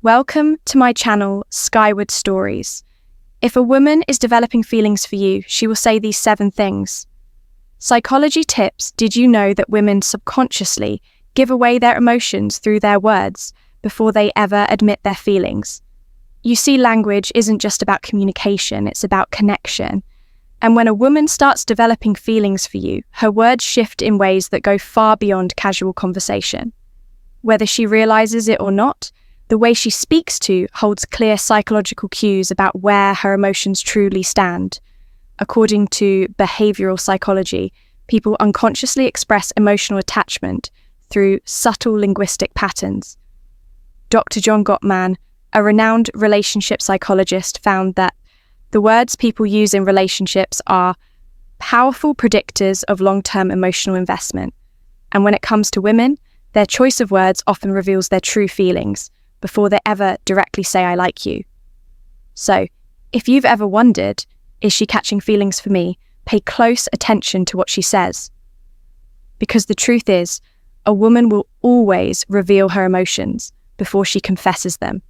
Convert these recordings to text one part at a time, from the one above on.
Welcome to my channel, Skyward Stories. If a woman is developing feelings for you, she will say these 7 things. Psychology tips: did you know that women subconsciously give away their emotions through their words before they ever admit their feelings? You see, language isn't just about communication, it's about connection. And when a woman starts developing feelings for you, her words shift in ways that go far beyond casual conversation. Whether she realizes it or not, the way she speaks to holds clear psychological cues about where her emotions truly stand. According to behavioral psychology, people unconsciously express emotional attachment through subtle linguistic patterns. Dr. John Gottman, a renowned relationship psychologist, found that the words people use in relationships are powerful predictors of long-term emotional investment. And when it comes to women, their choice of words often reveals their true feelings before they ever directly say, "I like you." So, if you've ever wondered, is she catching feelings for me? Pay close attention to what she says. Because the truth is, a woman will always reveal her emotions before she confesses them.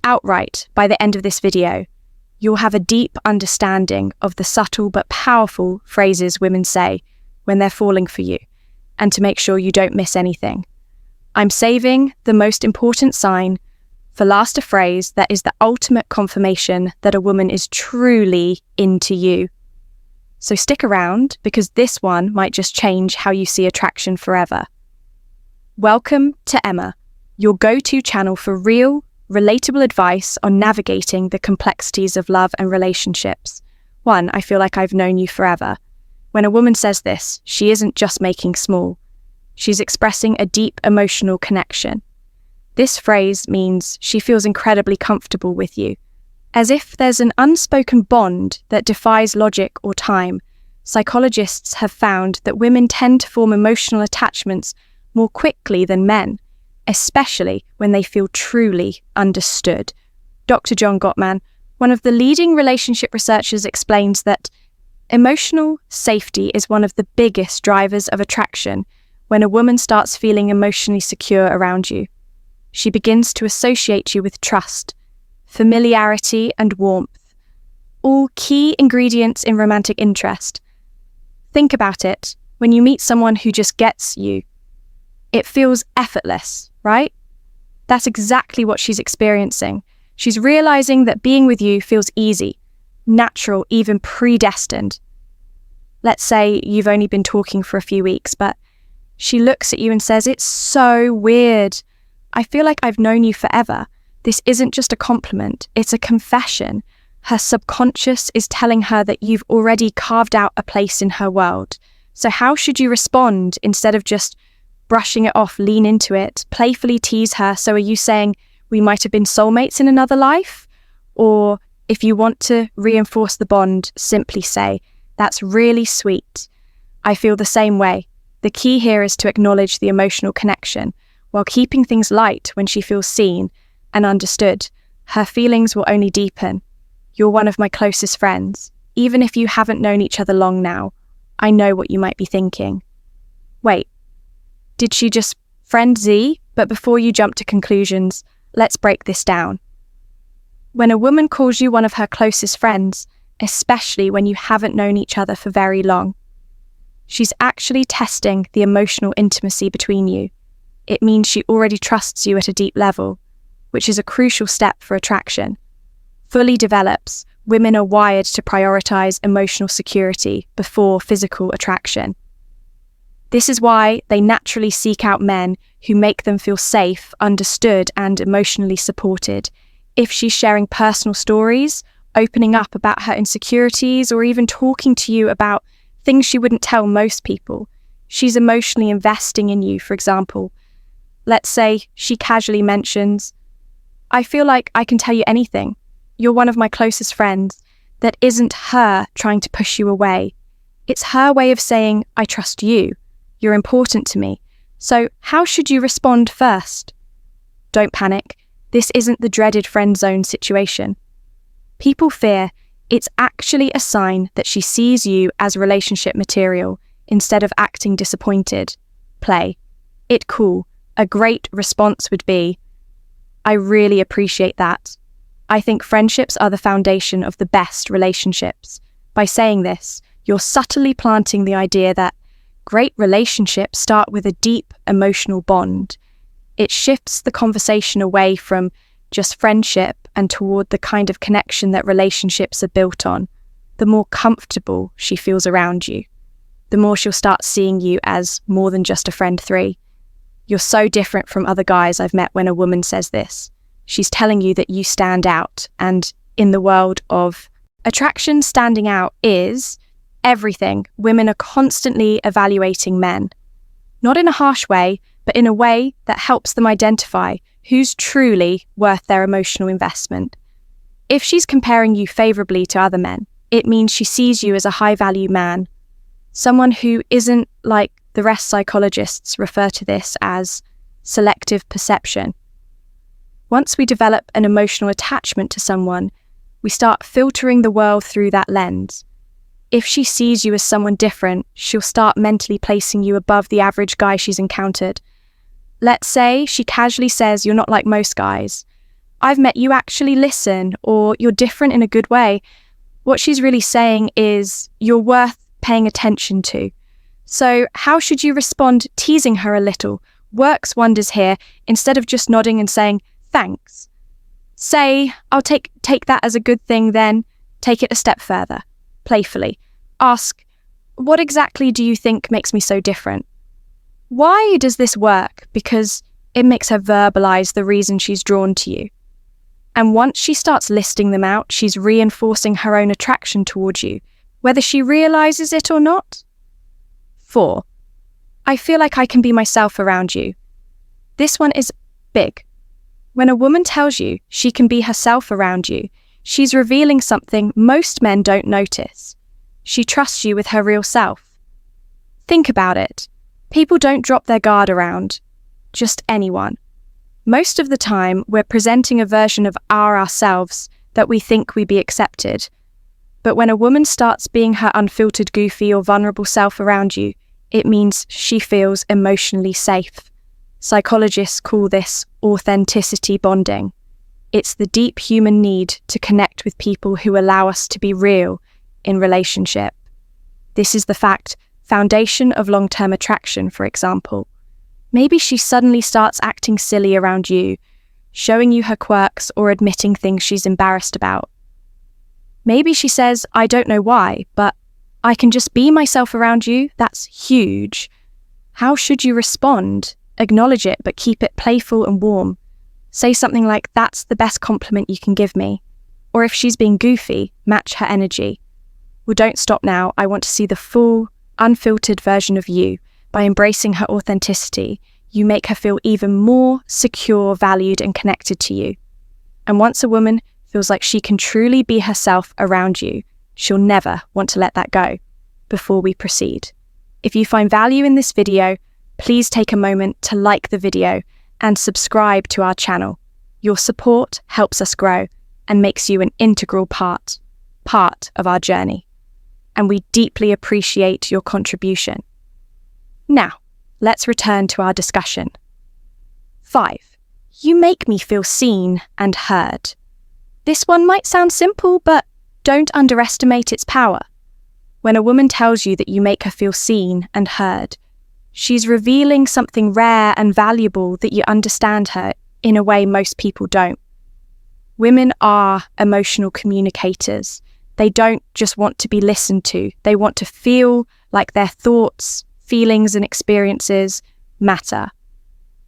Outright, by the end of this video, you'll have a deep understanding of the subtle but powerful phrases women say when they're falling for you, and to make sure you don't miss anything. I'm saving the most important sign for last, a phrase that is the ultimate confirmation that a woman is truly into you. So stick around, because this one might just change how you see attraction forever. Welcome to Emma, your go-to channel for real, relatable advice on navigating the complexities of love and relationships. One, I feel like I've known you forever. When a woman says this, she isn't just making small. She's expressing a deep emotional connection. This phrase means she feels incredibly comfortable with you. As if there's an unspoken bond that defies logic or time, psychologists have found that women tend to form emotional attachments more quickly than men, especially when they feel truly understood. Dr. John Gottman, one of the leading relationship researchers, explains that emotional safety is one of the biggest drivers of attraction. When a woman starts feeling emotionally secure around you, she begins to associate you with trust, familiarity, and warmth, all key ingredients in romantic interest. Think about it. When you meet someone who just gets you, it feels effortless, right? That's exactly what she's experiencing. She's realizing that being with you feels easy, natural, even predestined. Let's say you've only been talking for a few weeks, but she looks at you and says, "It's so weird. I feel like I've known you forever." This isn't just a compliment, it's a confession. Her subconscious is telling her that you've already carved out a place in her world. So how should you respond? Instead of just brushing it off, lean into it, playfully tease her. So are you saying, "We might have been soulmates in another life"? Or if you want to reinforce the bond, simply say, "That's really sweet. I feel the same way." The key here is to acknowledge the emotional connection while keeping things light. When she feels seen and understood, her feelings will only deepen. You're one of my closest friends. Even if you haven't known each other long now, I know what you might be thinking. Wait, did she just friend Z? But before you jump to conclusions, let's break this down. When a woman calls you one of her closest friends, especially when you haven't known each other for very long, she's actually testing the emotional intimacy between you. It means she already trusts you at a deep level, which is a crucial step for attraction. Fully develops, women are wired to prioritize emotional security before physical attraction. This is why they naturally seek out men who make them feel safe, understood, and emotionally supported. If she's sharing personal stories, opening up about her insecurities, or even talking to you about things she wouldn't tell most people, she's emotionally investing in you. For example, let's say she casually mentions, "I feel like I can tell you anything. You're one of my closest friends." That isn't her trying to push you away. It's her way of saying, "I trust you. You're important to me." So how should you respond first? Don't panic. This isn't the dreaded friend zone situation. People fear it's actually a sign that she sees you as relationship material instead of acting disappointed. Play it cool. A great response would be, I really appreciate that. I think friendships are the foundation of the best relationships. By saying this, you're subtly planting the idea that great relationships start with a deep emotional bond. It shifts the conversation away from just friendship and toward the kind of connection that relationships are built on. The more comfortable she feels around you, the more she'll start seeing you as more than just a friend 3. You're so different from other guys I've met when a woman says this. She's telling you that you stand out, and in the world of attraction, standing out is everything. Women are constantly evaluating men, not in a harsh way, but in a way that helps them identify who's truly worth their emotional investment. If she's comparing you favorably to other men, it means she sees you as a high-value man, someone who isn't like the rest. Psychologists refer to this as selective perception. Once we develop an emotional attachment to someone, we start filtering the world through that lens. If she sees you as someone different, she'll start mentally placing you above the average guy she's encountered. Let's say she casually says you're not like most guys. I've met you actually listen, or you're different in a good way. What she's really saying is you're worth paying attention to. So how should you respond? Teasing her a little works wonders here. Instead of just nodding and saying, thanks, say, I'll take that as a good thing then. Take it a step further. Playfully. Ask, what exactly do you think makes me so different? Why does this work? Because it makes her verbalize the reason she's drawn to you. And once she starts listing them out, she's reinforcing her own attraction towards you, whether she realizes it or not. 4. I feel like I can be myself around you. This one is big. When a woman tells you she can be herself around you, she's revealing something most men don't notice. She trusts you with her real self. Think about it. People don't drop their guard around just anyone. Most of the time, we're presenting a version of ourselves that we think we be accepted. But when a woman starts being her unfiltered, goofy or vulnerable self around you, it means she feels emotionally safe. Psychologists call this authenticity bonding. It's the deep human need to connect with people who allow us to be real in relationship. This is the foundation of long-term attraction, for example. Maybe she suddenly starts acting silly around you, showing you her quirks or admitting things she's embarrassed about. Maybe she says, I don't know why, but I can just be myself around you. That's huge. How should you respond? Acknowledge it, but keep it playful and warm. Say something like, that's the best compliment you can give me. Or if she's being goofy, match her energy. Well, don't stop now. I want to see the full, unfiltered version of you. By embracing her authenticity, you make her feel even more secure, valued, and connected to you. And once a woman feels like she can truly be herself around you, she'll never want to let that go. Before we proceed, if you find value in this video, please take a moment to like the video and subscribe to our channel. Your support helps us grow and makes you an integral part of our journey. And we deeply appreciate your contribution. Now, let's return to our discussion. 5. You make me feel seen and heard. This one might sound simple, but don't underestimate its power. When a woman tells you that you make her feel seen and heard, she's revealing something rare and valuable, that you understand her in a way most people don't. Women are emotional communicators. They don't just want to be listened to. They want to feel like their thoughts, feelings, and experiences matter.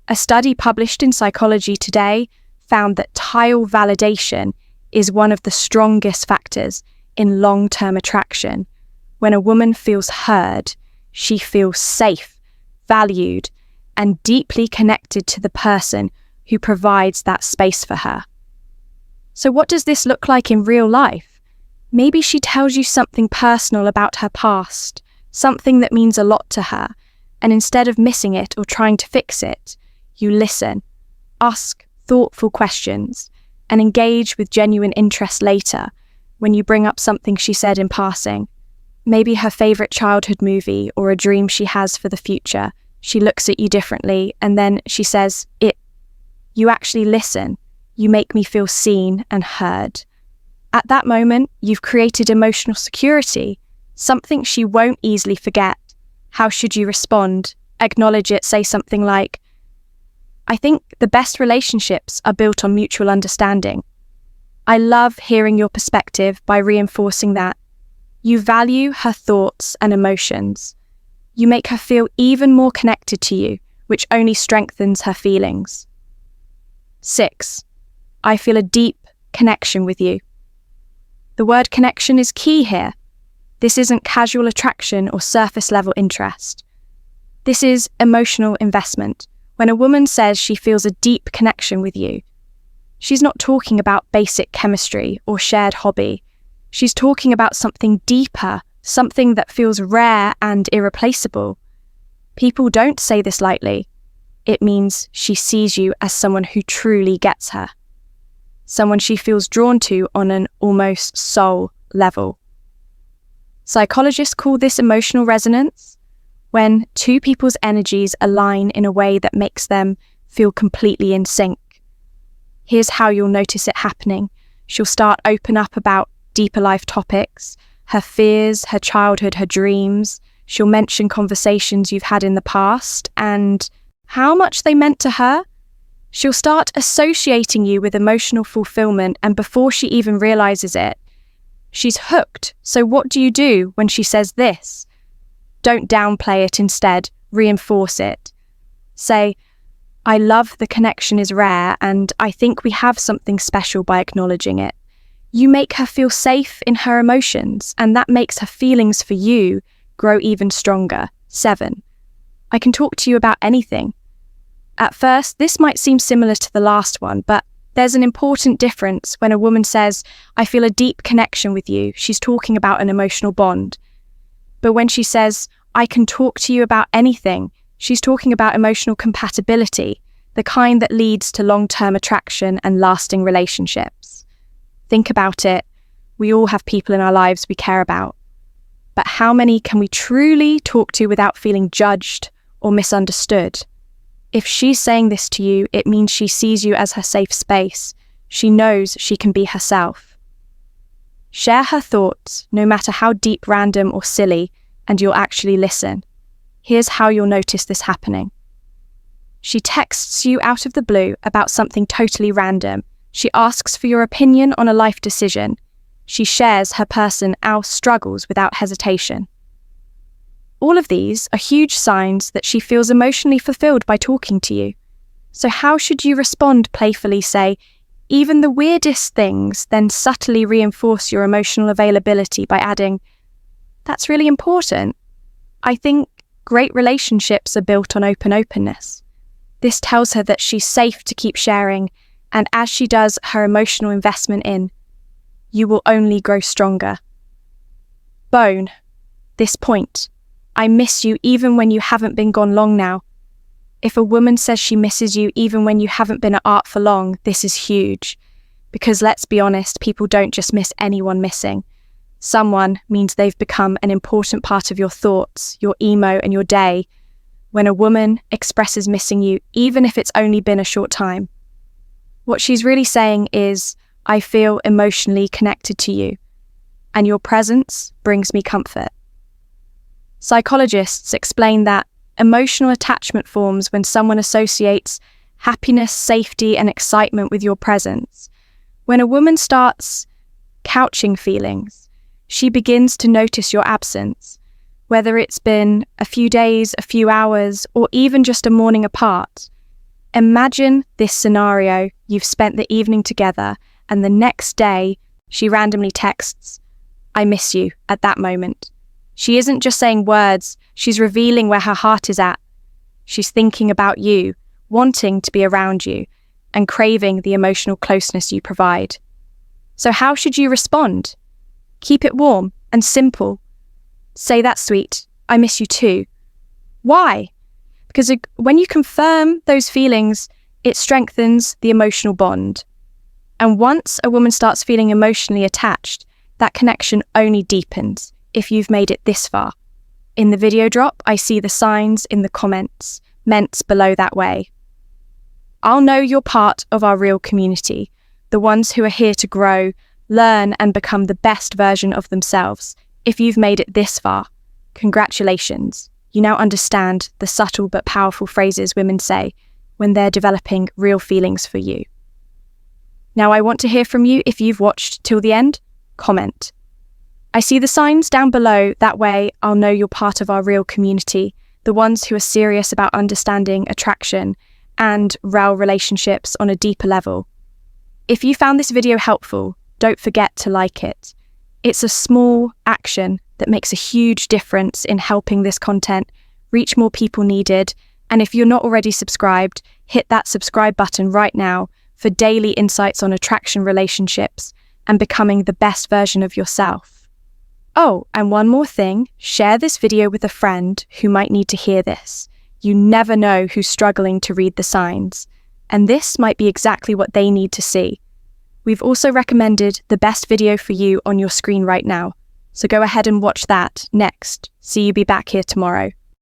A study published in Psychology Today found that tile validation is one of the strongest factors in long-term attraction. When a woman feels heard, she feels safe, valued, and deeply connected to the person who provides that space for her. So what does this look like in real life? Maybe she tells you something personal about her past, something that means a lot to her, and instead of missing it or trying to fix it, you listen, ask thoughtful questions, and engage with genuine interest later when you bring up something she said in passing. Maybe her favorite childhood movie or a dream she has for the future. She looks at you differently and then she says, You actually listen. You make me feel seen and heard. At that moment, you've created emotional security, something she won't easily forget. How should you respond? Acknowledge it, say something like, I think the best relationships are built on mutual understanding. I love hearing your perspective by reinforcing that. You value her thoughts and emotions. You make her feel even more connected to you, which only strengthens her feelings. 6. I feel a deep connection with you. The word connection is key here. This isn't casual attraction or surface level interest. This is emotional investment. When a woman says she feels a deep connection with you, she's not talking about basic chemistry or shared hobby. She's talking about something deeper, something that feels rare and irreplaceable. People don't say this lightly. It means she sees you as someone who truly gets her. Someone she feels drawn to on an almost soul level. Psychologists call this emotional resonance, when two people's energies align in a way that makes them feel completely in sync. Here's how you'll notice it happening. She'll start open up about deeper life topics, her fears, her childhood, her dreams. She'll mention conversations you've had in the past and how much they meant to her. She'll start associating you with emotional fulfillment, and before she even realizes it, she's hooked. So what do you do when she says this? Don't downplay it, instead, reinforce it. Say, I love the connection is rare, and I think we have something special by acknowledging it. You make her feel safe in her emotions, and that makes her feelings for you grow even stronger. 7. I can talk to you about anything. At first, this might seem similar to the last one, but there's an important difference when a woman says, I feel a deep connection with you. She's talking about an emotional bond. But when she says, I can talk to you about anything, she's talking about emotional compatibility, the kind that leads to long-term attraction and lasting relationships. Think about it. We all have people in our lives we care about. But how many can we truly talk to without feeling judged or misunderstood? If she's saying this to you, it means she sees you as her safe space. She knows she can be herself. Share her thoughts, no matter how deep, random, or silly, and you'll actually listen. Here's how you'll notice this happening. She texts you out of the blue about something totally random. She asks for your opinion on a life decision. She shares her person our struggles without hesitation. All of these are huge signs that she feels emotionally fulfilled by talking to you. So how should you respond? Playfully say, even the weirdest things, then subtly reinforce your emotional availability by adding, that's really important. I think great relationships are built on openness. This tells her that she's safe to keep sharing, and as she does her emotional investment in, you will only grow stronger. Bone. This point. I miss you even when you haven't been gone long now. If a woman says she misses you even when you haven't been at art for long, this is huge. Because let's be honest, people don't just miss anyone missing. Someone means they've become an important part of your thoughts, your emo, and your day. When a woman expresses missing you, even if it's only been a short time, what she's really saying is, I feel emotionally connected to you, and your presence brings me comfort. Psychologists explain that emotional attachment forms when someone associates happiness, safety, and excitement with your presence. When a woman starts couching feelings, she begins to notice your absence, whether it's been a few days, a few hours, or even just a morning apart. Imagine this scenario. You've spent the evening together, and the next day, she randomly texts, I miss you, at that moment. She isn't just saying words, she's revealing where her heart is at. She's thinking about you, wanting to be around you, and craving the emotional closeness you provide. So how should you respond? Keep it warm and simple. Say, that's sweet, I miss you too. Why? Because when you confirm those feelings, it strengthens the emotional bond. And once a woman starts feeling emotionally attached, that connection only deepens if you've made it this far. In the video drop, I see the signs in the comments, meant below that way. I'll know you're part of our real community, the ones who are here to grow, learn, and become the best version of themselves. If you've made it this far, congratulations. You now understand the subtle but powerful phrases women say when they're developing real feelings for you. Now I want to hear from you. If you've watched till the end, comment. I see the signs down below. That way I'll know you're part of our real community, the ones who are serious about understanding attraction and real relationships on a deeper level. If you found this video helpful, don't forget to like it. It's a small action that makes a huge difference in helping this content reach more people needed. And if you're not already subscribed, hit that subscribe button right now for daily insights on attraction, relationships, and becoming the best version of yourself. Oh, and one more thing, share this video with a friend who might need to hear this. You never know who's struggling to read the signs, and this might be exactly what they need to see. We've also recommended the best video for you on your screen right now, so go ahead and watch that next. See you be back here tomorrow.